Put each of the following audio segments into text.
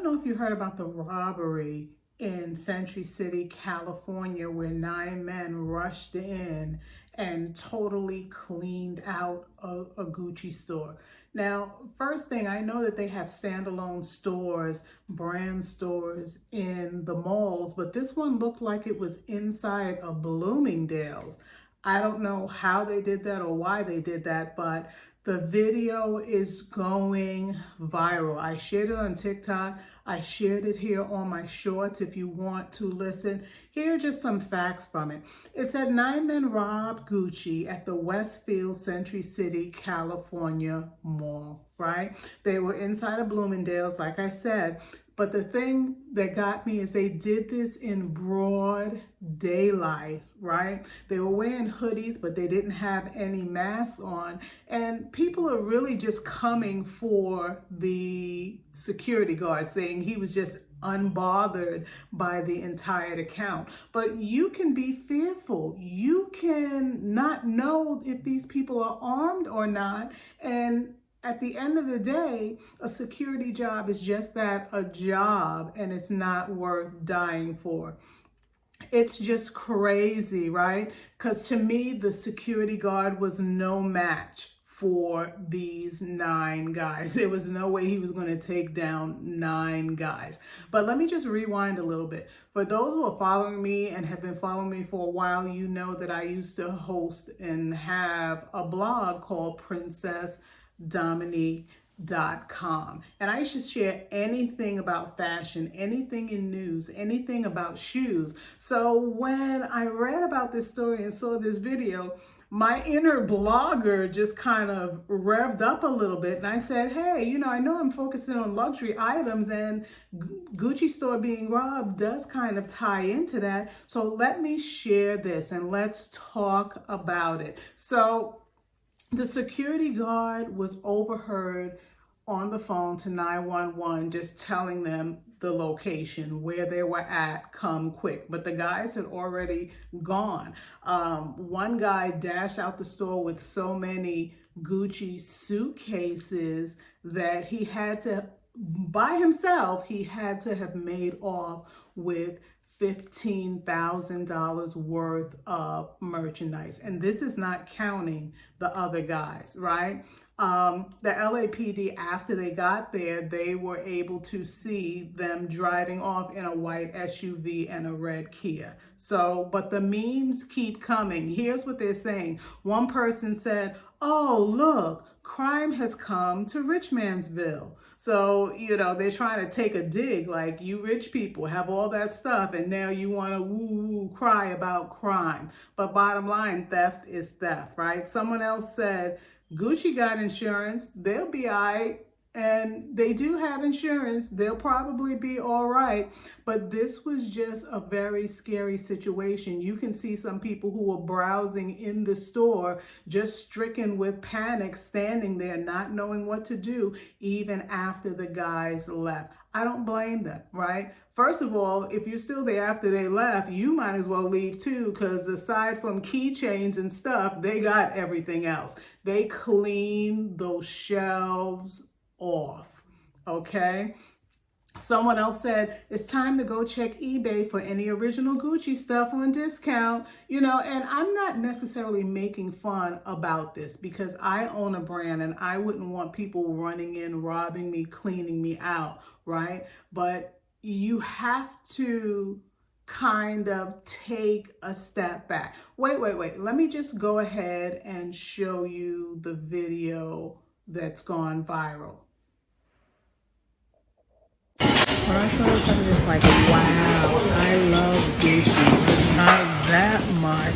know if you heard about the robbery in Century City, California, where 9 men rushed in and totally cleaned out a Gucci store. Now, first thing, I know that they have standalone stores, brand stores in the malls, but this one looked like it was inside a Bloomingdale's. I don't know how they did that or why they did that, but the video is going viral. I shared it on TikTok. I shared it here on my shorts if you want to listen. Here are just some facts from it. It said 9 men robbed Gucci at the Westfield Century City, California mall, right? They were inside of Bloomingdale's, like I said. But the thing that got me is they did this in broad daylight, right? They were wearing hoodies, but they didn't have any masks on. And people are really just coming for the security guard, saying he was just unbothered by the entire account. But you can be fearful. You can not know if these people are armed or not. And at the end of the day, a security job is just that, a job, and it's not worth dying for. It's just crazy, right? Because to me, the security guard was no match for these 9 guys. There was no way he was going to take down 9 guys. But let me just rewind a little bit. For those who are following me and have been following me for a while, you know that I used to host and have a blog called PrincessDominique.com. And I used to share anything about fashion, anything in news, anything about shoes. So when I read about this story and saw this video, my inner blogger just kind of revved up a little bit. And I said, hey, I know I'm focusing on luxury items, and Gucci store being robbed does kind of tie into that. So let me share this and let's talk about it. So the security guard was overheard on the phone to 911, just telling them the location, where they were at, come quick. But the guys had already gone. One guy dashed out the store with so many Gucci suitcases that he had to, by himself, he had to have made off with $15,000 worth of merchandise. And this is not counting the other guys, right? The LAPD, after they got there, they were able to see them driving off in a white SUV and a red Kia. So, but the memes keep coming. Here's what they're saying. One person said, oh, look, crime has come to Richmansville. So, they're trying to take a dig, like, you rich people have all that stuff and now you want to woo-woo cry about crime. But bottom line, theft is theft, right? Someone else said, Gucci got insurance, they'll be all right. And they do have insurance, they'll probably be all right. But this was just a very scary situation. You can see some people who were browsing in the store, just stricken with panic, standing there, not knowing what to do, even after the guys left. I don't blame them, right? First of all, if you're still there after they left, you might as well leave too, because aside from keychains and stuff, they got everything else. They cleaned those shelves off, okay? Someone else said, it's time to go check eBay for any original Gucci stuff on discount, and I'm not necessarily making fun about this because I own a brand and I wouldn't want people running in, robbing me, cleaning me out, right? But you have to kind of take a step back. Wait. Let me just go ahead and show you the video that's gone viral. When I saw this, I was just like, wow, I love Gucci, but not that much.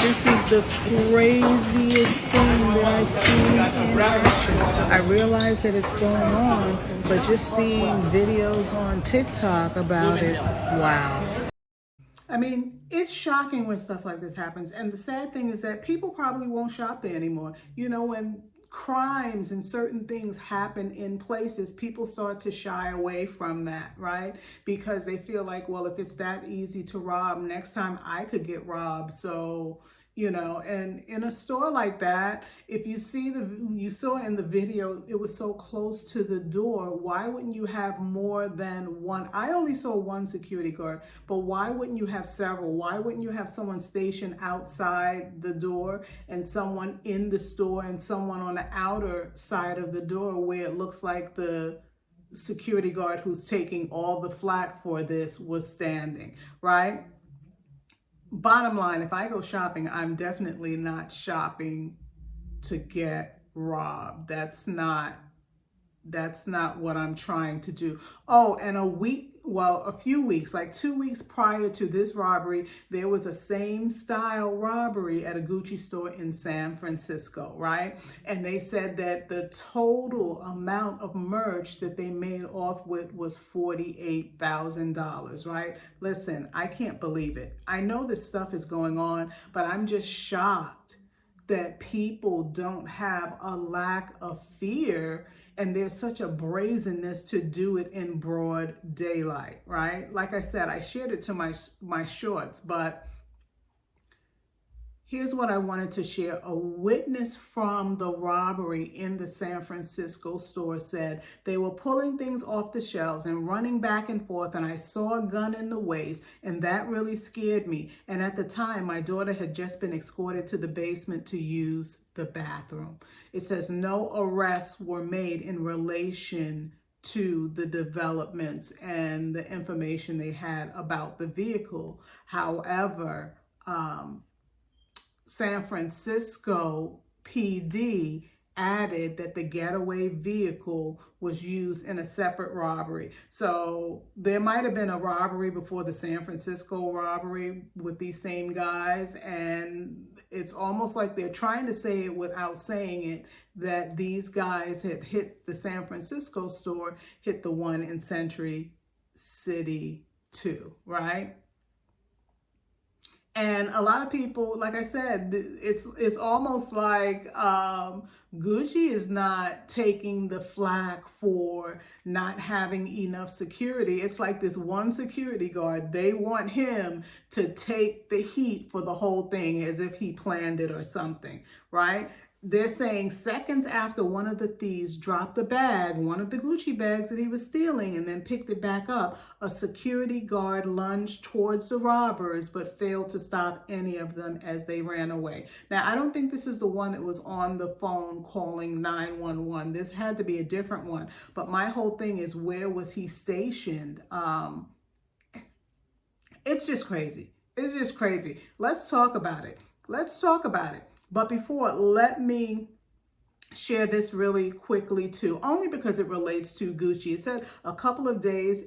This is the craziest thing that I've seen in action. I realize that it's going on, but just seeing videos on TikTok about it, wow. I mean, it's shocking when stuff like this happens. And the sad thing is that people probably won't shop there anymore. When crimes and certain things happen in places, people start to shy away from that, right? Because they feel like, well, if it's that easy to rob, next time I could get robbed. So, you know. And in a store like that, if you see you saw in the video, it was so close to the door. Why wouldn't you have more than one? I only saw one security guard, but why wouldn't you have several? Why wouldn't you have someone stationed outside the door and someone in the store and someone on the outer side of the door where it looks like the security guard who's taking all the flack for this was standing, right? Bottom line, if I go shopping, I'm definitely not shopping to get robbed. That's not what I'm trying to do. Oh, and a few weeks, like 2 weeks prior to this robbery, there was a same style robbery at a Gucci store in San Francisco, right? And they said that the total amount of merch that they made off with was $48,000, right? Listen, I can't believe it. I know this stuff is going on, but I'm just shocked that people don't have a lack of fear and there's such a brazenness to do it in broad daylight, right? Like I said, I shared it to my shorts, but here's what I wanted to share. A witness from the robbery in the San Francisco store said they were pulling things off the shelves and running back and forth, and I saw a gun in the waist, and that really scared me. And at the time, my daughter had just been escorted to the basement to use the bathroom. It says no arrests were made in relation to the developments and the information they had about the vehicle. However, San Francisco PD added that the getaway vehicle was used in a separate robbery. So there might have been a robbery before the San Francisco robbery with these same guys, and it's almost like they're trying to say it without saying it, that these guys had hit the San Francisco store, hit the one in Century City too, right? And a lot of people, like I said, it's almost like Gucci is not taking the flack for not having enough security. It's like this one security guard, they want him to take the heat for the whole thing as if he planned it or something, right? They're saying seconds after one of the thieves dropped the bag, one of the Gucci bags that he was stealing, and then picked it back up, a security guard lunged towards the robbers but failed to stop any of them as they ran away. Now, I don't think this is the one that was on the phone calling 911. This had to be a different one. But my whole thing is, where was he stationed? It's just crazy. It's just crazy. Let's talk about it. Let's talk about it. But before, let me share this really quickly too, only because it relates to Gucci. It said a couple of days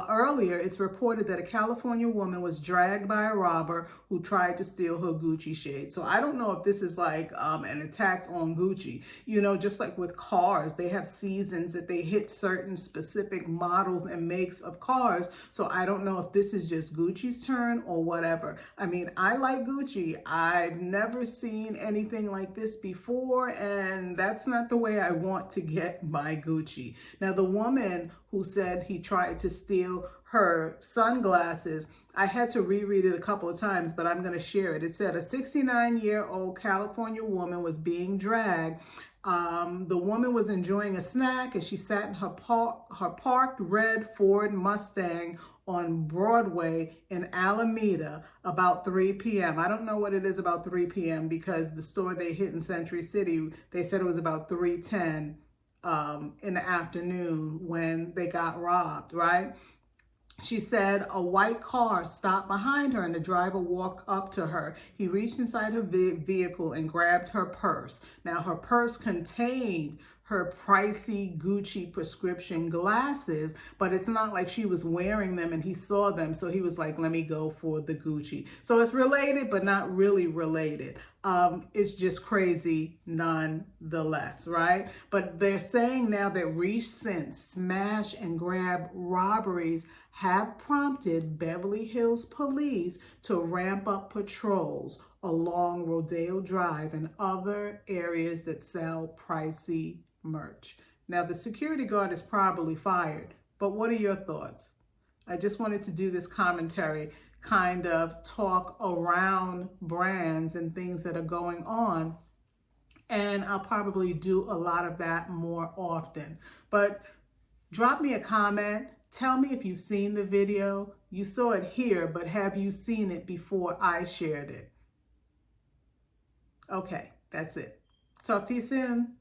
earlier, it's reported that a California woman was dragged by a robber who tried to steal her Gucci shade. So I don't know if this is like an attack on Gucci. You know, just like with cars, they have seasons that they hit certain specific models and makes of cars. So I don't know if this is just Gucci's turn or whatever. I mean, I like Gucci. I've never seen anything like this before, and that's not the way I want to get my Gucci. Now, the woman who said he tried to steal her sunglasses, I had to reread it a couple of times, but I'm going to share it. It said a 69-year-old California woman was being dragged. The woman was enjoying a snack as she sat in her parked red Ford Mustang on Broadway in Alameda about 3 p.m. I don't know what it is about 3 p.m. because the store they hit in Century City, they said it was about 3:10 in the afternoon when they got robbed, right? She said a white car stopped behind her and the driver walked up to her. He reached inside her vehicle and grabbed her purse. Now, her purse contained her pricey Gucci prescription glasses, but it's not like she was wearing them and he saw them. So he was like, let me go for the Gucci. So it's related, but not really related. It's just crazy nonetheless, right? But they're saying now that recent smash and grab robberies have prompted Beverly Hills police to ramp up patrols along Rodeo Drive and other areas that sell pricey merch. Now, the security guard is probably fired, but what are your thoughts? I just wanted to do this commentary. kind of talk around brands and things that are going on. And I'll probably do a lot of that more often. But drop me a comment. Tell me if you've seen the video. You saw it here, but have you seen it before I shared it? Okay, that's it. Talk to you soon.